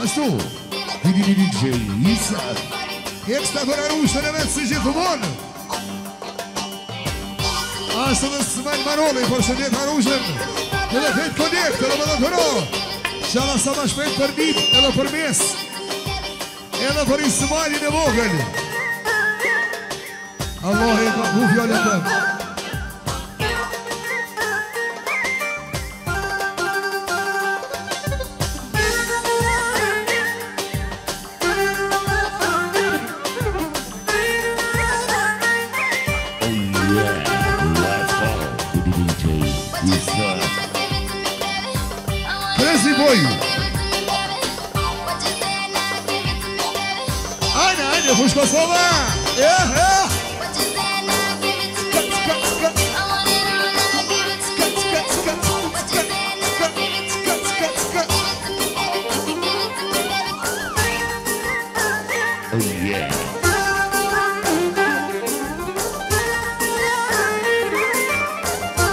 Ashtu, DJ Isaac, ekstra për arushën e vetë si gjithmonë. Ashtu dhe Smel Maroli, për shëndet arushën, edhe fejt konjekt, edhe më dhe të ro. Shala sa ma shpejt për dit, edhe për mes, edhe për Ismailin e vogël. Allah e ka bu fjallin tëmë. Crazy boy. Ajde, fush Kosova.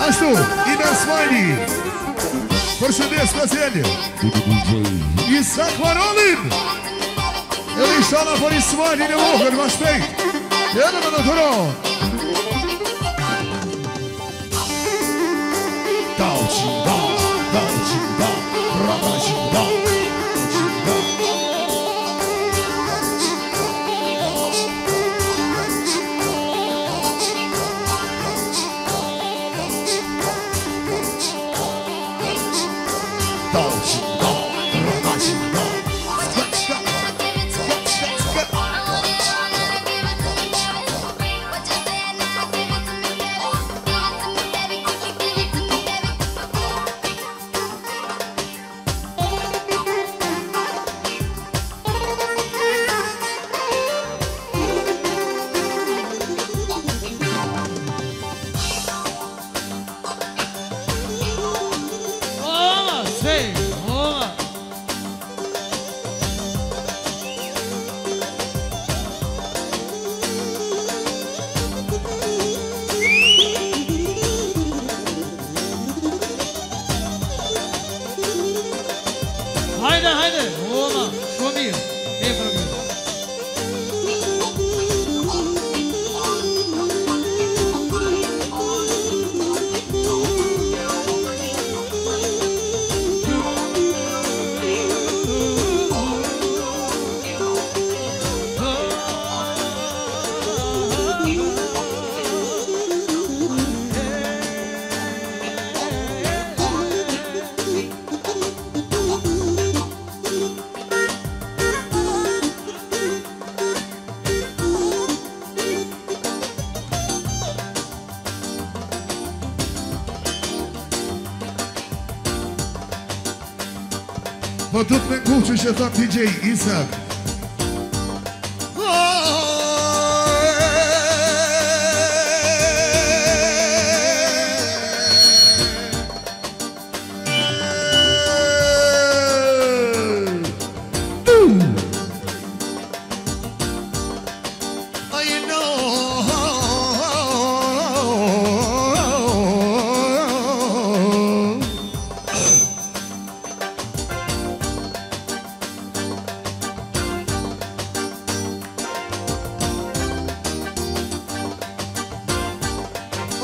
Ashtu, Ina Smajli. Për shëndet speciali Isak Marolin. Edhe inshallah për Ismailin e vogël ma shpejt. Edhe me në të ro. Hajde, oma, shumë mirë, e për mirë. Po të të me kuqë që thot DJ Isak.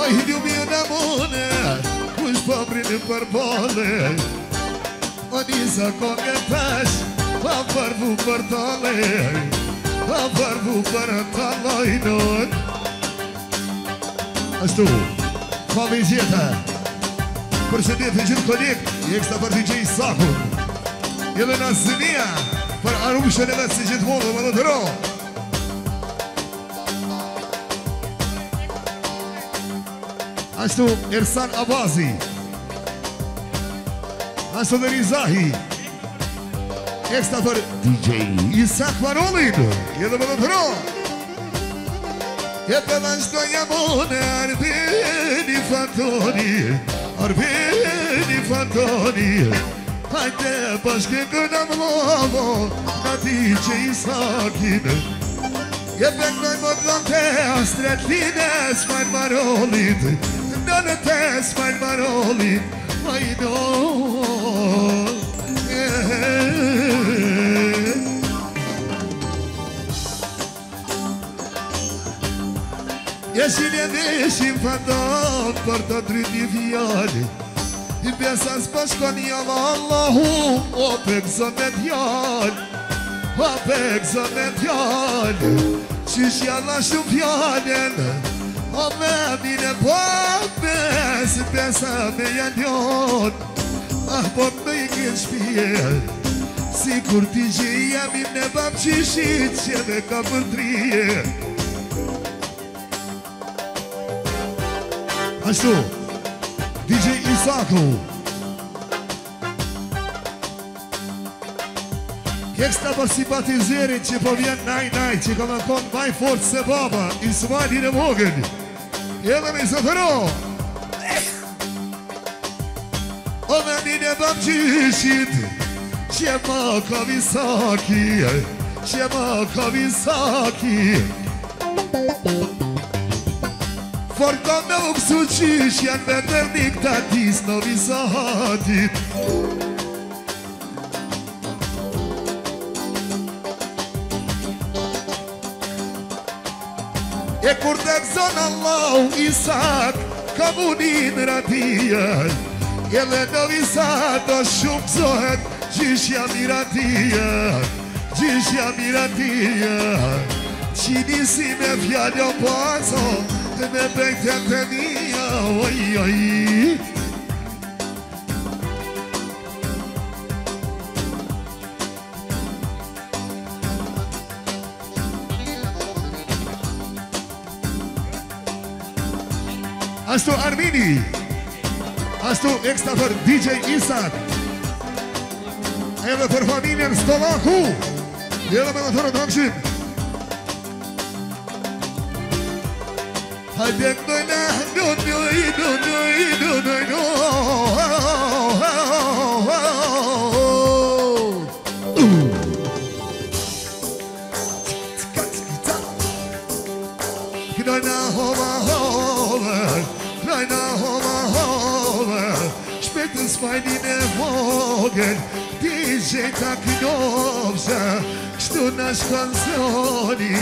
Oj, hidju mi në mune, kush po prinë për bole. O nisa kongë pesh, pa përvu për tale, pa përvu për talojnon. Ashtu, kome i gjitha, për shëndet e gjithë konjekt, i eksta për DJ Isakun. Edhe në zënia, për arushën e vetë si gjithë modë, më në të ro. Ashtu Ersan Abazi, ashtu dhe Rizahi, ekstra për DJ Isak Marolin, edhe më në të ro. E për vazhdoj amone, arbeni fantoni, hajde bashke këna mlovo, na DJ Isakin, Je beknoj më blonte, astret line, s'majnë marolit, nënë te s'majnë marolit, majdo. Jeshin e veshin fandon për të drit një fjali, I besa s'pashkon java Allahu, o pekzo me djali, o pekzo me djali, qysh jalla shumë fjallin, o me mine po bes, besa me janjon, ah po me I këtë shpije, si kur ti që jam I me bab qishit që me ka përtrije. Ashtu, DJ Isaku Keksta për simpatizerin që po vjen naj që ka më konë maj fort se baba Ismailin e Vogën Edhe me zëtëro O me mine bab gjyshit që ma ka visaki që ma ka visaki Forka me u kësu qysh janë me tërnik të atis në visahatit E kur të këzon Allahu Isak ka munin ratia Edhe në visat o shumë këzohet qysh jam I ratia Qysh jam I ratia Qini si me fjallë o paso me bejtë të mija, oj, oj Ashtu Armini Ashtu ekstra për DJ Isak Edhe për familjen Stollaku Edhe me në thërë të hëmshim Hajde këdojna, dojnoj Këdojna hova Shpetën s'fajnin e vogën DJ ta kënovësha Kështu në shkanzoni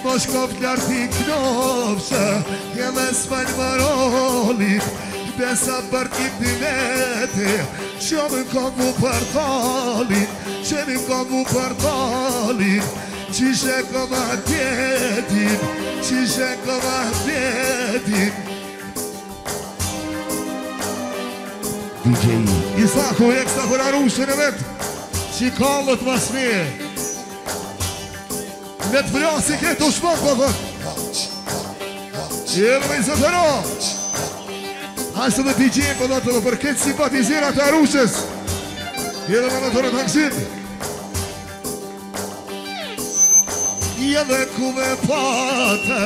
Mosh kop larti knofësha Jeme s'fajnë marolit Besa për t'i vete Shumë komu për talit Qemi komu për talit Qishe koma tjetin Qishe koma tjetin DJ Isaku ekstra për arushën e vetë Që kallët mas me Me të vrasi këtë u shmok po thët Edhe me I zëtëro Ashtë dhe DJ po thët dhe për këtë simpatizirat të arushës Edhe me në të rëtaksin Edhe ku me pata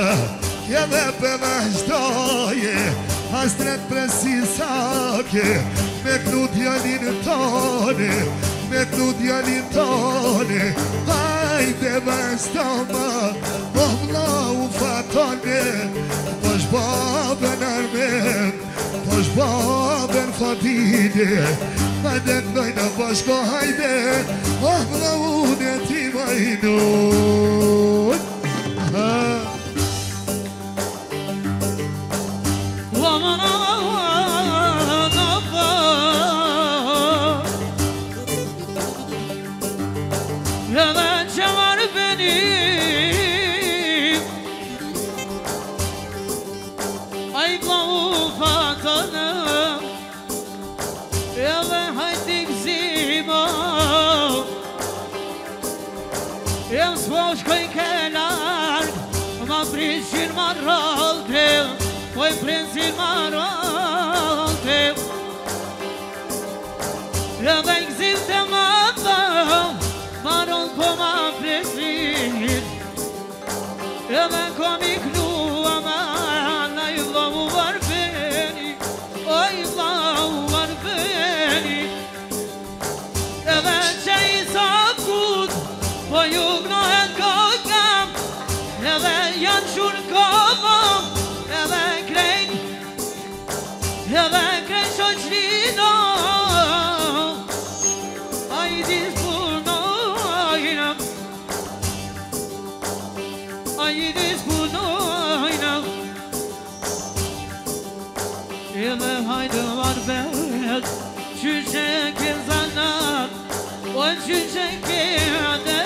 Edhe për me shdoje Astret presisake Me kënu djalin tane Me kënu djalin tane Hajde vastama Oh vlau fatane Posh babën armen Posh babën fatide Hajde kënojna bashko hajde Oh vlau në ti majnun Prinsin maralte, oj prinsin maralte Edhe I gzim të mata, maron po ma presin Edhe kom I knua mana, I vlau varbeni Oj vlau varbeni Edhe që I sakut, po ju gnohet kokam qyqe kjede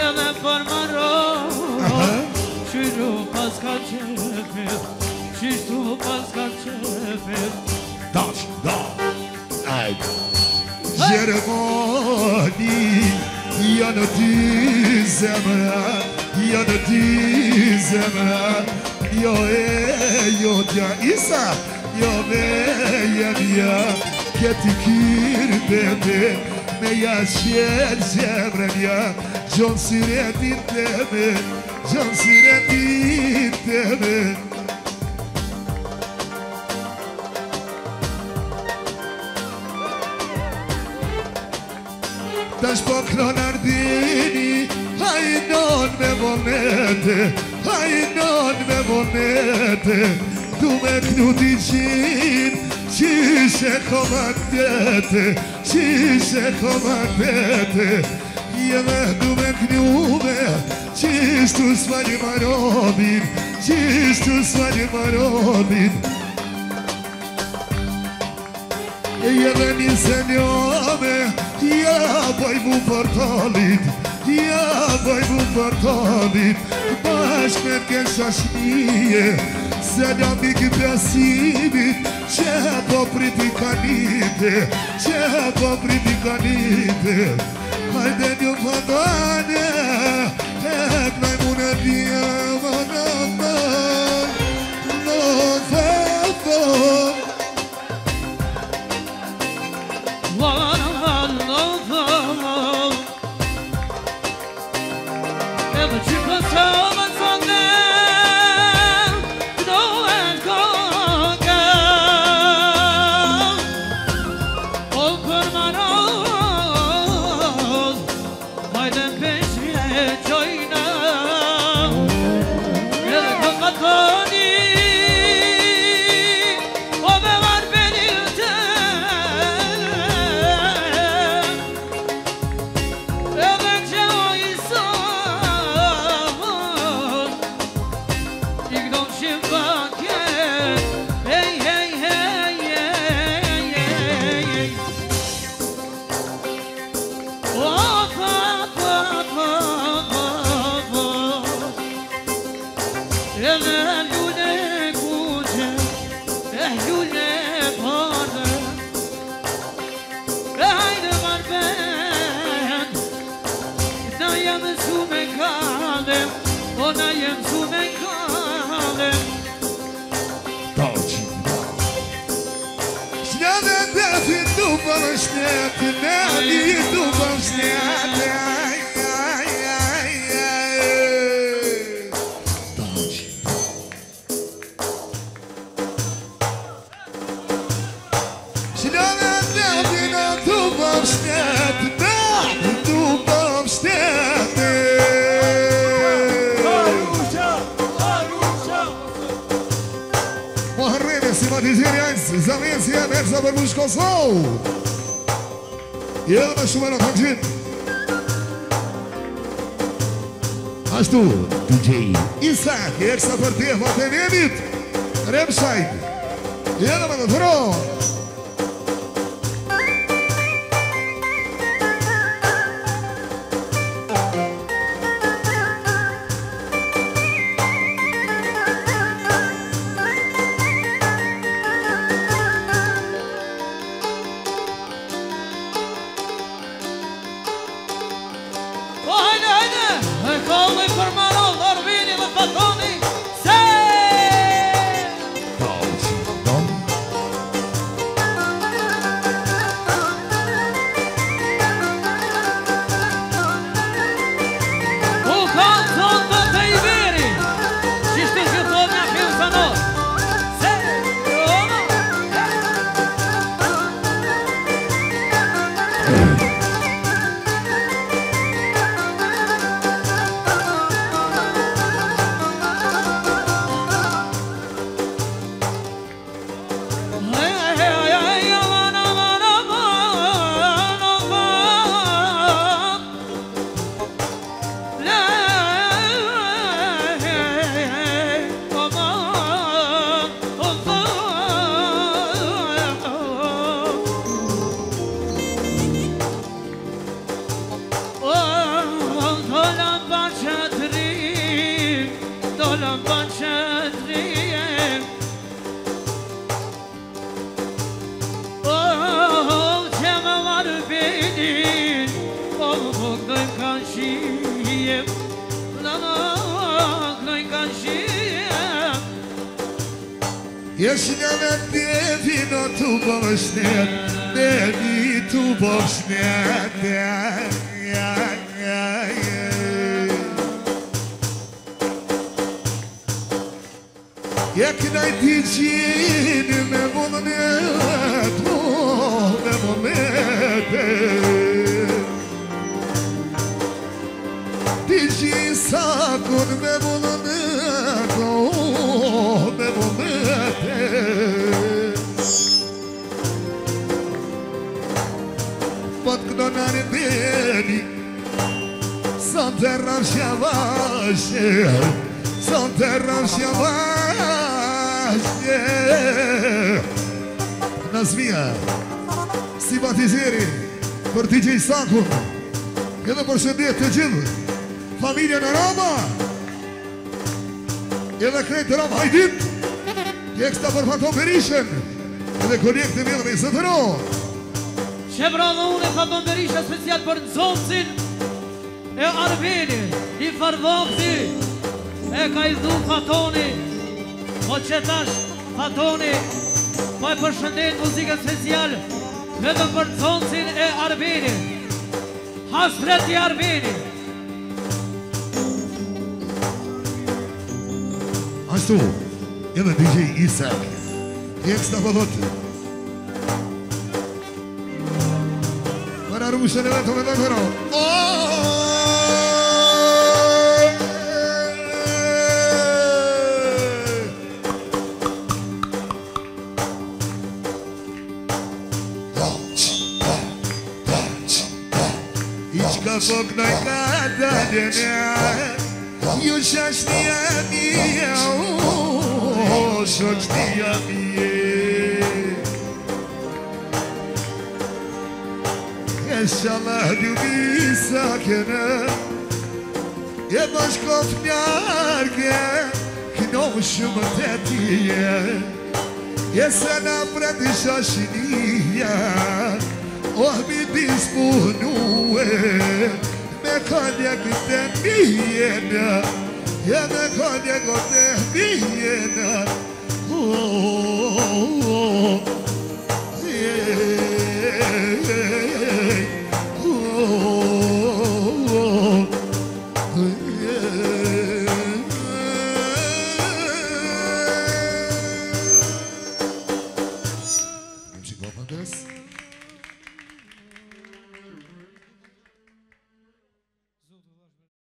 edhe për maron qyru pas ka qefir qishtu pas ka qefir Dash, da Aj Gjermani Janë ty zemra Janë ty zemra Jo e jo tja Isa Jo me ja Kjeti kyrë bebe Me ja qërë zemrën ja Gjonë siretin teme Gjonë siretin teme Tash po kron ardini Hajnon me vonete Hajnon me vonete Du me knuti qin Qishe komandete Qishe komandete Jeve du me knume Qishtu s'fali marobin Qishtu s'fali marobin Jeve një senjome Ja boj mu portalit Ja boj mu portalit Bashk me t'ken shashnije Se nga miki besimit Që po priti kanite Që po priti kanite Hajde një mëndane Ek naj mune dhja mëndane Në zëfon Ever you put someone's on them, no and conquer. Open my nose, why the fish join now? Ever come at Tony, over what Zamiencija Merza Brbuš Kosov Jedan me shumero këngëzim Ashtu DJ Isak Eksa për te Fatemjenit Remside Jedan me në thëro Jeśli nawet nie wino tu bośniet, nie mi tu bośniet, jak najtydzień me monet, me monety. Tydzień sakon me monet, me monety. Potknął rybieni, sąderram się właśnie, sąderram się właśnie. Nazwija, simpatizeri, për DJ Sakun, edhe përshëndet të gjithë, familja në Rama, edhe krejtë të Rama Hajdit, teksta për Faton Berishën, edhe konjekte vjellë me Zëtëro. Që bradhe unë e Faton Berisha special për nëzocin e Arbeni, i Farvakti, e ka i dhu Fatoni, po që tash Fatoni, po e përshëndet muzikën special, vetëm për nëzocin e Arbeni, hasret i Arbeni. Ashtu, edhe DJ Isak, teksta për thotë. Para rushën e vetëm e vetëro. Iqka poknoj ka daljenja, ju shashnia mija, shashnia mija. Inshallah ljubi sakene, je baš kopnjarke, kno shumë të tije, je se napred shashinija, oh mi dispunue, me konjek të mijena, je me konjek të mijena.